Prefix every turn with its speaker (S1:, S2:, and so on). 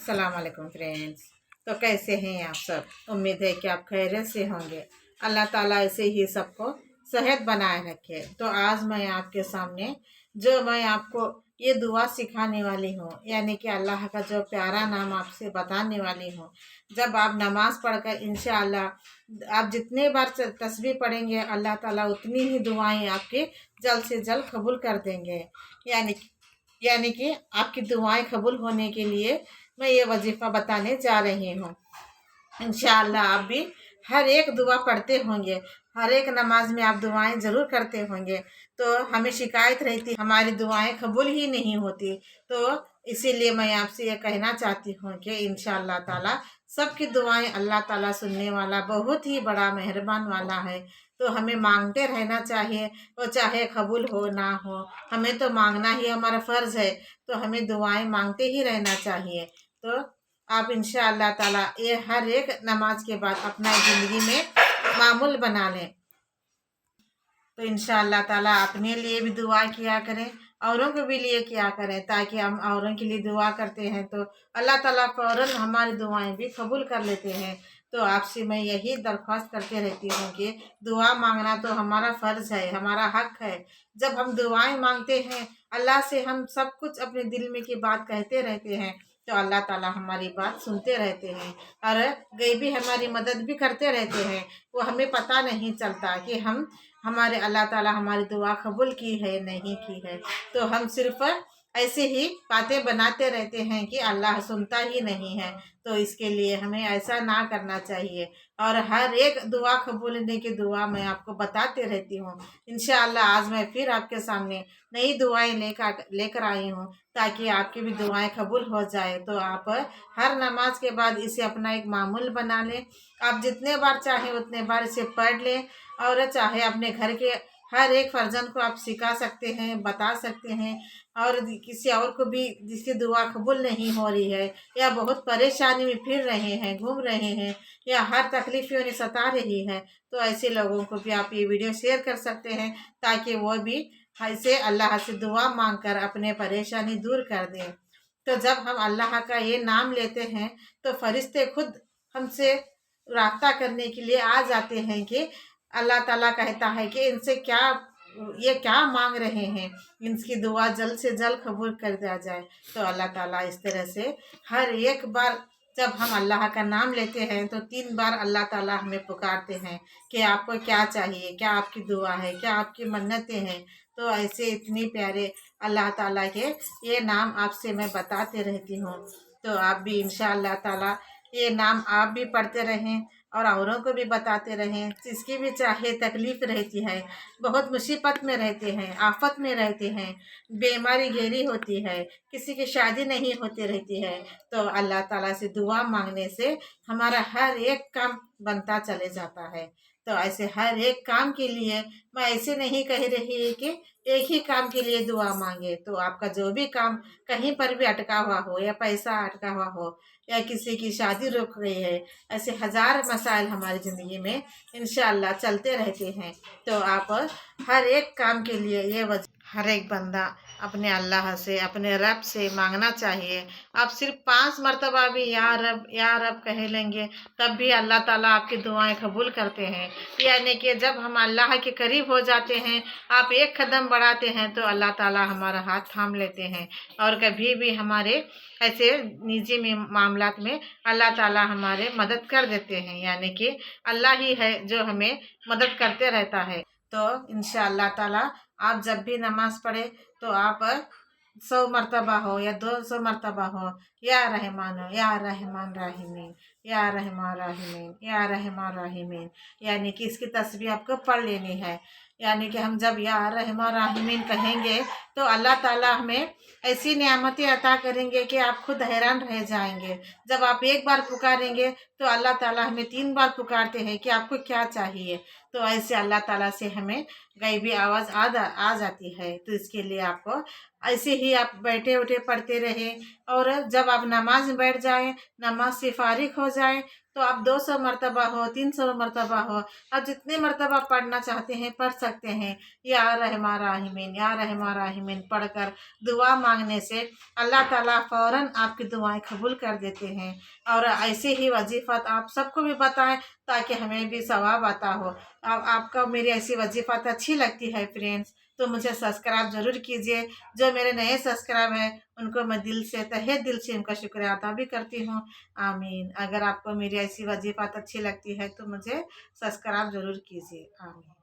S1: अस्सलाम वालेकुम फ्रेंड्स। तो कैसे हैं आप सब? उम्मीद है कि आप खैरियत से होंगे। अल्लाह ताला ऐसे ही सबको सेहत बनाए रखे। तो आज मैं आपके सामने मैं आपको ये दुआ सिखाने वाली हूँ, यानी कि अल्लाह का जो प्यारा नाम आपसे बताने वाली हूँ। जब आप नमाज पढ़कर इंशाअल्लाह आप जितने बार तस्बीह पढ़ेंगे, अल्लाह ताला उतनी ही दुआएं आपके जल्द से जल्द कबूल कर देंगे। यानी यानी कि आपकी दुआएं कबूल होने के लिए मैं ये वजीफ़ा बताने जा रही हूँ। इंशाअल्लाह आप भी हर एक दुआ पढ़ते होंगे, हर एक नमाज में आप दुआएं ज़रूर करते होंगे। तो हमें शिकायत रहती हमारी दुआएं कबूल ही नहीं होती। तो इसीलिए मैं आपसे ये कहना चाहती हूँ कि इंशाअल्लाह ताला सबकी दुआएं अल्लाह ताला सुनने वाला बहुत ही बड़ा मेहरबान वाला है। तो हमें मांगते रहना चाहिए, वो चाहे कबूल हो ना हो, हमें तो मांगना ही हमारा फ़र्ज़ है। तो हमें दुआएं मांगते ही रहना चाहिए। तो आप इंशाअल्लाह ताला ये हर एक नमाज के बाद अपना ज़िंदगी में मामूल बना लें। तो इंशाअल्लाह ताला अपने लिए भी दुआ किया करें, औरों को भी लिए किया करें, ताकि हम औरों के लिए दुआ करते हैं तो अल्लाह ताला फ़ौरन हमारी दुआएं भी कबूल कर लेते हैं। तो आपसे मैं यही दरख्वास्त करते रहती हूँ कि दुआ मांगना तो हमारा फ़र्ज़ है, हमारा हक है। जब हम दुआएं मांगते हैं अल्लाह से, हम सब कुछ अपने दिल में की बात कहते रहते हैं, तो अल्लाह ताला हमारी बात सुनते रहते हैं और गैबी हमारी मदद भी करते रहते हैं। वो हमें पता नहीं चलता कि हमारे अल्लाह ताला हमारी दुआ कबूल की है नहीं की है। तो हम सिर्फ ऐसे ही बातें बनाते रहते हैं कि अल्लाह सुनता ही नहीं है। तो इसके लिए हमें ऐसा ना करना चाहिए और हर एक दुआ कबूल होने की दुआ मैं आपको बताते रहती हूँ। इंशाअल्लाह आज मैं फिर आपके सामने नई दुआएं लेकर आई हूँ, ताकि आपकी भी दुआएं कबूल हो जाए। तो आप हर नमाज के बाद इसे अपना एक मामूल बना लें। आप जितने बार चाहें उतने बार इसे पढ़ लें और चाहे अपने घर के हर एक फर्जन को आप सिखा सकते हैं, बता सकते हैं। और किसी और को भी जिसकी दुआ कबूल नहीं हो रही है, या बहुत परेशानी में फिर रहे हैं, घूम रहे हैं, या हर तकलीफ उन्हें सता रही है, तो ऐसे लोगों को भी आप ये वीडियो शेयर कर सकते हैं, ताकि वो भी ऐसे अल्लाह से दुआ मांगकर अपने परेशानी दूर कर दें। तो जब हम अल्लाह का ये नाम लेते हैं तो फरिश्ते खुद हमसे राब्ता करने के लिए आ जाते हैं कि अल्लाह ताला कहता है कि इनसे ये क्या मांग रहे हैं, इनकी दुआ जल्द से जल्द कबूल कर दिया जाए। तो अल्लाह ताला इस तरह से हर एक बार जब हम अल्लाह का नाम लेते हैं तो 3 बार अल्लाह ताला हमें पुकारते हैं कि आपको क्या चाहिए, क्या आपकी दुआ है, क्या आपकी मन्नतें हैं। तो ऐसे इतनी प्यारे अल्लाह ताला के ये नाम आपसे मैं बताते रहती हूँ। तो आप भी इंशाअल्लाह ताला ये नाम आप भी पढ़ते रहें और औरों को भी बताते रहें। जिसकी भी चाहे तकलीफ़ रहती है, बहुत मुसीबत में रहते हैं, आफत में रहते हैं, बीमारी घेरी होती है, किसी की शादी नहीं होती रहती है, तो अल्लाह ताला से दुआ मांगने से हमारा हर एक काम बनता चले जाता है। तो ऐसे हर एक काम के लिए मैं ऐसे नहीं कह रही कि एक ही काम के लिए दुआ मांगे। तो आपका जो भी काम कहीं पर भी अटका हुआ हो, या पैसा अटका हुआ हो, या किसी की शादी रुक गई है, ऐसे हज़ार मसाइल हमारी ज़िंदगी में इंशाअल्लाह चलते रहते हैं। तो आप हर एक काम के लिए हर एक बंदा अपने अल्लाह से, अपने रब से मांगना चाहिए। आप सिर्फ 5 मरतबा भी या रब कह लेंगे, तब भी अल्लाह ताला आपकी दुआएं कबूल करते हैं। यानी कि जब हम अल्लाह के करीब हो जाते हैं, आप एक कदम बढ़ाते हैं तो अल्लाह ताला हमारा हाथ थाम लेते हैं। और कभी भी हमारे ऐसे निजी में मामलात में अल्लाह ताला हमारे मदद कर देते हैं। यानी कि अल्लाह ही है जो हमें मदद करते रहता है। तो इंशाअल्लाह ताला आप जब भी नमाज पढ़े तो आप 100 मरतबा हो या 200 मरतबा हो, या रहमान हो, या रहमान राहिमीन, या रहमान राहिमीन, या रहमान राहिमीन, यानी कि इसकी तस्बीह आपको पढ़ लेनी है। यानी कि हम जब या रहमान राहिमीन कहेंगे तो अल्लाह ताला हमें ऐसी नियामतें अता करेंगे कि आप खुद हैरान रह जाएंगे। जब आप एक बार पुकारेंगे तो अल्लाह ताला हमें 3 बार पुकारते हैं कि आपको क्या चाहिए। तो ऐसे अल्लाह ताला से हमें गैबी आवाज़ आ जाती है। तो इसके लिए आपको ऐसे ही आप बैठे उठे पढ़ते रहें, और जब आप नमाज में बैठ जाएं, नमाज से फारिग हो जाएं, तो आप 200 मरतबा हो, 300 मरतबा हो, आप जितने मरतबा पढ़ना चाहते हैं पढ़ सकते हैं। या रहमान राहिमीन, या रहमान राहिमीन पढ़कर दुआ मांगने से अल्लाह ताला फ़ौरन आपकी दुआएं कबूल कर देते हैं। और ऐसे ही वजीफ़त आप सबको भी बताएं ताकि हमें भी सवाब आता हो। अब आपका मेरी ऐसी वजीफ़त अच्छी लगती है फ्रेंड्स, तो मुझे सब्सक्राइब ज़रूर कीजिए। जो मेरे नए सब्सक्राइब हैं उनको मैं दिल से, तहे दिल से उनका शुक्रिया अदा भी करती हूँ। आमीन। अगर आपको मेरी ऐसी वजीफ़त अच्छी लगती है तो मुझे सब्सक्राइब ज़रूर कीजिए। आमीन।